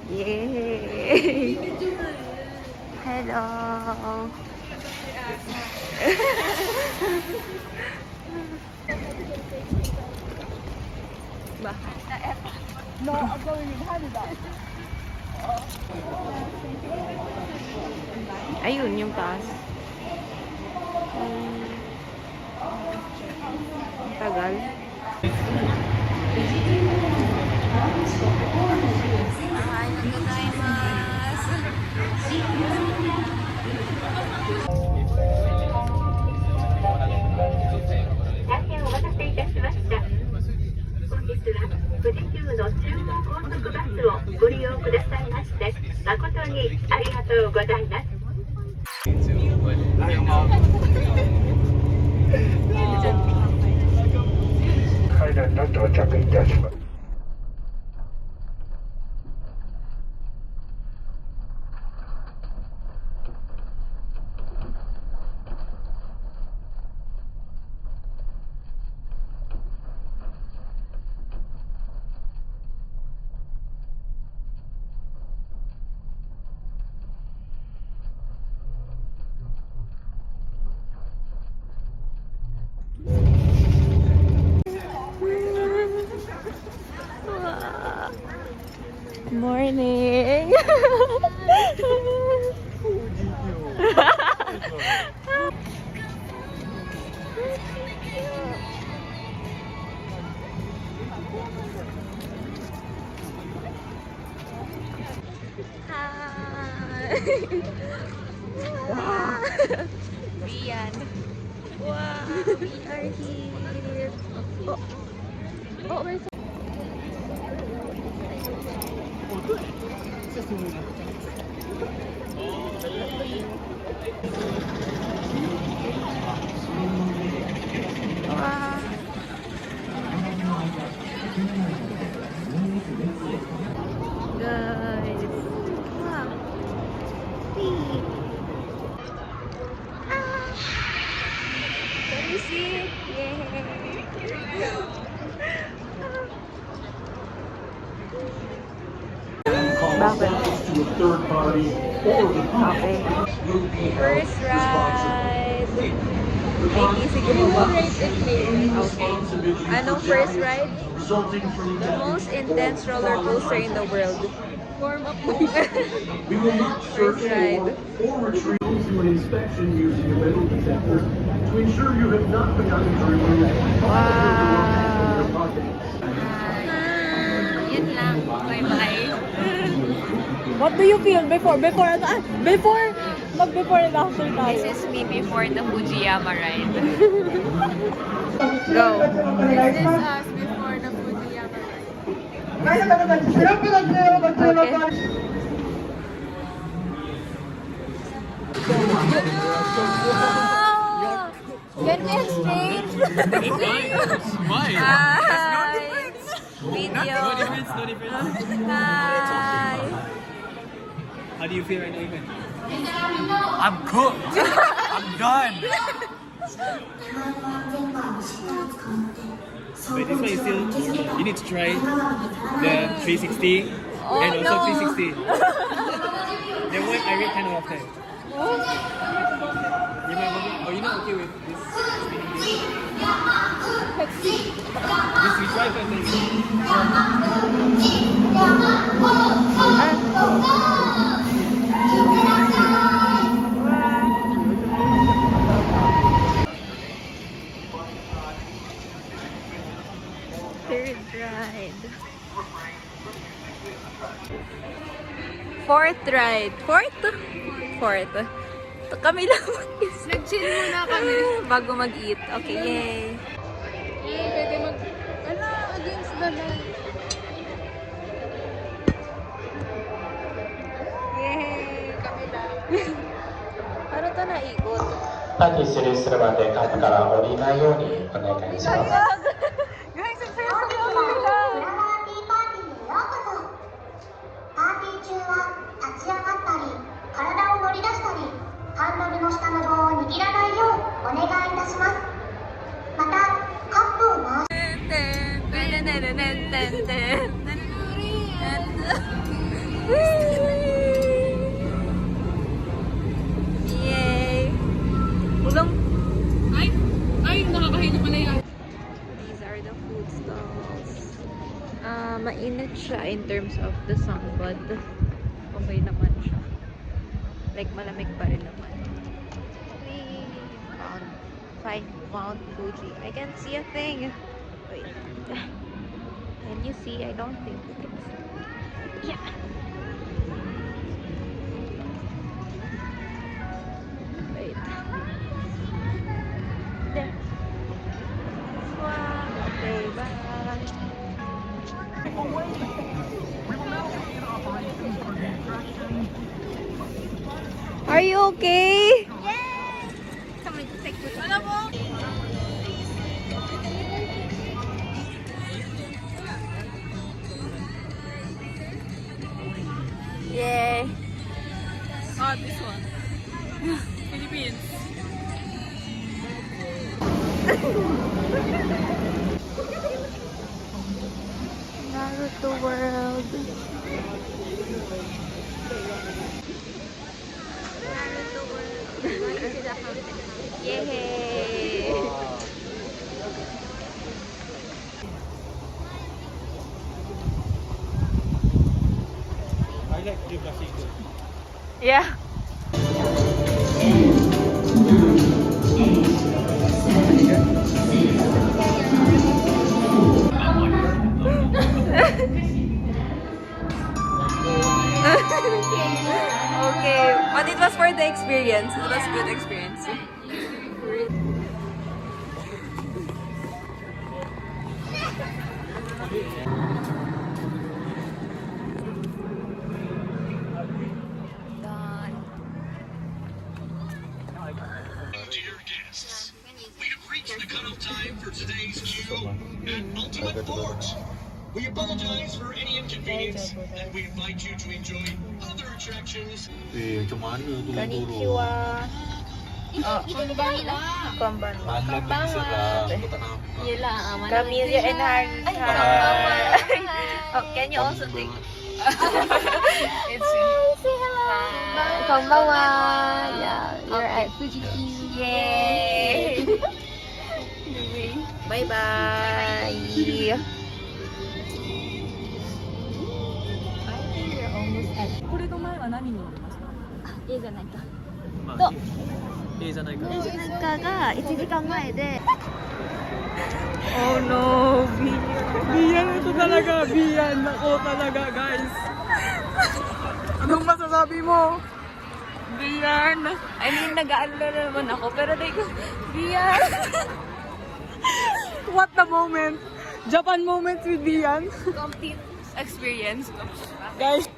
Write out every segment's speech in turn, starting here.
Yay! Hello! Ba? No, I'm going in Canada. Ayun, yung taas. Ang tagal. Ahayou gozaimasu. 大変お待たせいたしました。本日は富士急の中央高速バスをご利用くださいまして誠にありがとうございます。 階段の到着いたします。Morning! Hi! Wow! Rian! Wow! We are here! Oh! Oh, where's wow. Guys. Wow. Wee. Ah. Can you see it? Yay. Bakit? Okay. First ride. Ay, sige po ba? Okay. Anong first ride? The most intense roller coaster in the world. Warm up mo. First ride. Or retrieve through an inspection using a metal detector to ensure you have not forgotten to remove Wow. your pockets. Yun lang. Bye-bye. What do you feel before and after tayo? This is me before the Fujiyama ride. Go. This is us before the Fujiyama. Okay. Can we exchange? Why? Hi. Video. No difference. Hi. How do you feel right now, Ivan? I'm cooked. I'm done. But this one is still, you need to try the 360 and also no. 360. The one I read kind of often. You might want to, you're not okay with this spinning game? Just we try first then. Third ride. Fourth ride. Fourth. Kami lang mag-isa. Nag-chill muna kami. Bago mag-eat. Okay, yay. Pwede against the light. Yay! Kami lang. Paano ito naikot? パティスルーするまでカップから降りないようにお願いします。 Guys, ang saya sa kanila. パーティー中は立ち上がったり体を乗り出したりハンドルの下の棒を握らないようお願いいたします。またカップを回し siya in terms of the sunbed. Okay naman siya. Like, malamig pa rin naman. Find Mount Fuji. I can't see a thing. Wait. Can you see? I don't think you can see. Yeah. Wait. There. Wow. Okay, bye. Are you okay? Yay! Ah, this one. Philippines. Naruto World. Naruto World. Yay! I like the Brazil. Yeah. Okay, but it was for the experience. It was good experience. Dear guests, we have reached the cutoff time for today's queue at Ultimate Fort. We apologize for any inconvenience and we invite you to enjoy other attractions. Konnichiwa. Camellia and Oh, can you also sing? Konbanwa. Yeah, you're at Fujiki. Yay! Bye bye. Oh no, Bian ito talaga, Bian. Ako talaga, guys. Anong masasabi mo? Bian. I mean, nag-aalala naman ako, pero like, Bian. What the moment? Japan moments with Bian. Complete experience. Guys,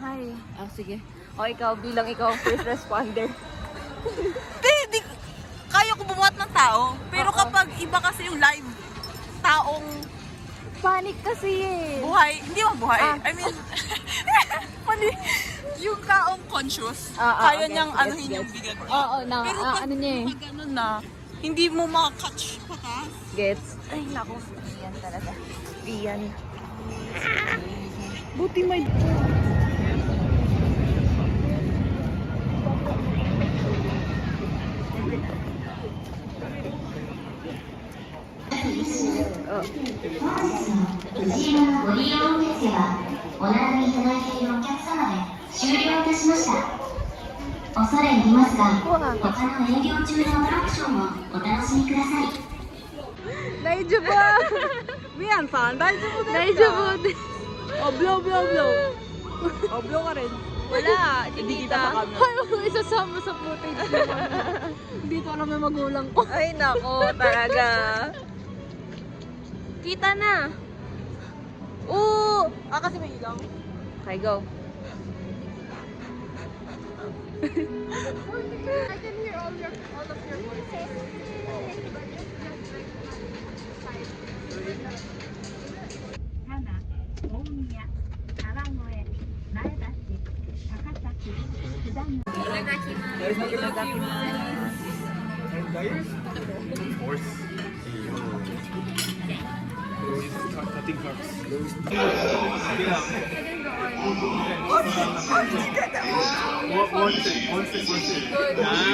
Hi. Ah, sige. O, ikaw, bilang ikaw ang first responder. di, kaya ko bumuhat ng tao. Pero kapag iba kasi yung live, taong Panic kasi eh. buhay, hindi mo buhay. Ah. I mean, mali, yung taong conscious, okay. kaya niyang Gets, anuhin yung gets. bigat niya. Oo, Pero pag, ano niya eh. pag ganun na, hindi mo makakatch pa ka. Gets. Ay, naku. Bian talaga. Bian. Buti may... Oh. ご自由のご利用受付はお並びいただいているお客様で終了いたしました。恐れ入りますが、他の営業中のアトラクションをお楽しみください。 Daijoubu! Bian-san, daijoubu desu ka? Daijoubu. Oh, blow, blow, blow. Oh, blow ka rin. Wala, Hindi kita. kita sa camera. Isasama sa footage Hindi ko alam yung magulang ko. Ay, nako, talaga. Kita na. Oo! Kasi may ilaw. Okay, go. I can hear all of your voices. 大宮、川越、前橋、高崎、津田沼。 Horse. Cutting cards. One